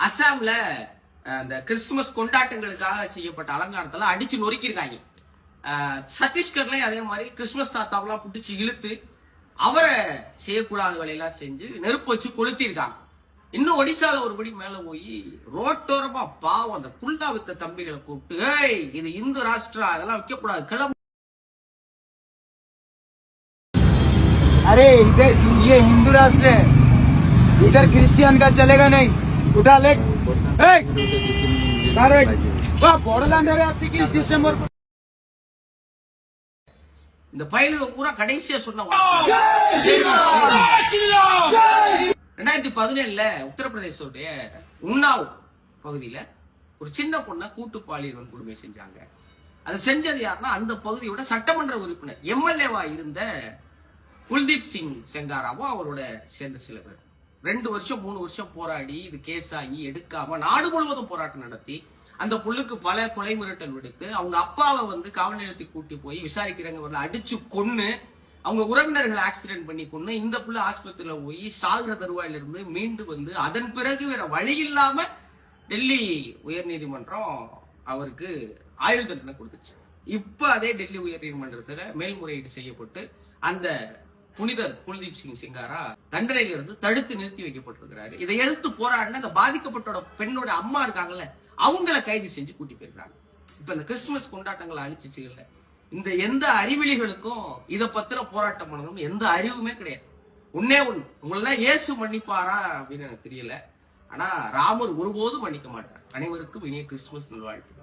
அசாம்ல அந்த கிறிஸ்துமஸ் கொண்டாட்டங்களுக்காக செய்யப்பட்ட அலங்காரத்தெல்லாம் அடிச்சு நொறுக்கிருக்காங்க. சத்தீஸ்கர்லயும் அதே மாதிரி கிறிஸ்துமஸ் தாத்தாவெல்லாம் பிடிச்சி இழுத்து அவரை செய்யக்கூடாத வேலையெல்லாம் செஞ்சு நெருப்பு வச்சு கொளுத்திருக்காங்க. இன்னும் ஒடிசால ஒருபடி மேல போய் ரோட்டோரமா பாவம் அந்த குள்ளா வித்த தம்பிகளை கூப்பிட்டு, ஏய் இது இந்து ராஷ்டிரா, அதெல்லாம் வைக்க கூடாது, கிளம்பு. अरे इधर ये हिंदू राष्ट्र है, इधर क्रिश्चियन का चलेगा नहीं. उठा ले डिसेंबर. இந்த பயலுக்கு பூரா கடைசியா சொன்ன 2017 உத்தரப்பிரதேசோடைய உன்னாவ் பகுதியில ஒரு சின்ன பொண்ணை கூட்டு பாலியல் வன்கொடுமை செஞ்சாங்க. அது செஞ்சது யாருன்னா அந்த பகுதியோட சட்டமன்ற உறுப்பினர் எம்எல்ஏவா இருந்த குல்தீப் சிங் செங்காராவோ அவரோட சேர்ந்த சில பேர் 2 வருஷம் 3 வருஷம் போராடி இது கேஸ் ஆகி எடுக்காம நாடு முழுவதும் போராட்டம் நடத்தி அந்த புள்ளுக்கு பல கொலை மிரட்டல் விடுத்து அவங்க அப்பாவை காவல் நிலையத்துக்கு கூட்டி போய் விசாரிக்கிறாங்க, அடிச்சு கொன்னு அவங்க உறவினர்கள் ஆக்சிடென்ட் பண்ணி கொண்டு இந்த புள்ள ஆஸ்பத்திரியில போய் சாகுற தருவாயில இருந்து மீண்டு அதன் பிறகு வேற வழி இல்லாம டெல்லி உயர் நீதிமன்றம் அவருக்கு ஆயுள் தண்டனை கொடுத்துச்சு. இப்ப அதே டெல்லி உயர் நீதிமன்றத்துல மேல்முறையீடு செய்யப்பட்டு அந்த புனிதர் குல்தீப் சிங் செங்காரா தண்டனையில இருந்து தடுத்து நிறுத்தி வைக்கப்பட்டிருக்கிறாரு. இதை எதிர்த்து போராடின அந்த பாதிக்கப்பட்டோட பெண்ணோட அம்மா இருக்காங்கல்ல, அவங்கள கைது செஞ்சு கூட்டி போயிருக்காங்க. இப்ப இந்த கிறிஸ்துமஸ் கொண்டாட்டங்களை அழிச்சிச்சுல, இந்த எந்த அறிவிலிகளுக்கும் இதை பத்திர போராட்டம் பண்ணணும் எந்த அறிவுமே கிடையாது. ஒன்னே ஒண்ணு, உங்களெல்லாம் இயேசு மன்னிப்பாரா அப்படின்னு எனக்கு தெரியல, ஆனா ராமர் ஒருபோதும் மன்னிக்க மாட்டார். அனைவருக்கும் இனிய கிறிஸ்துமஸ் நல்வாழ்த்து.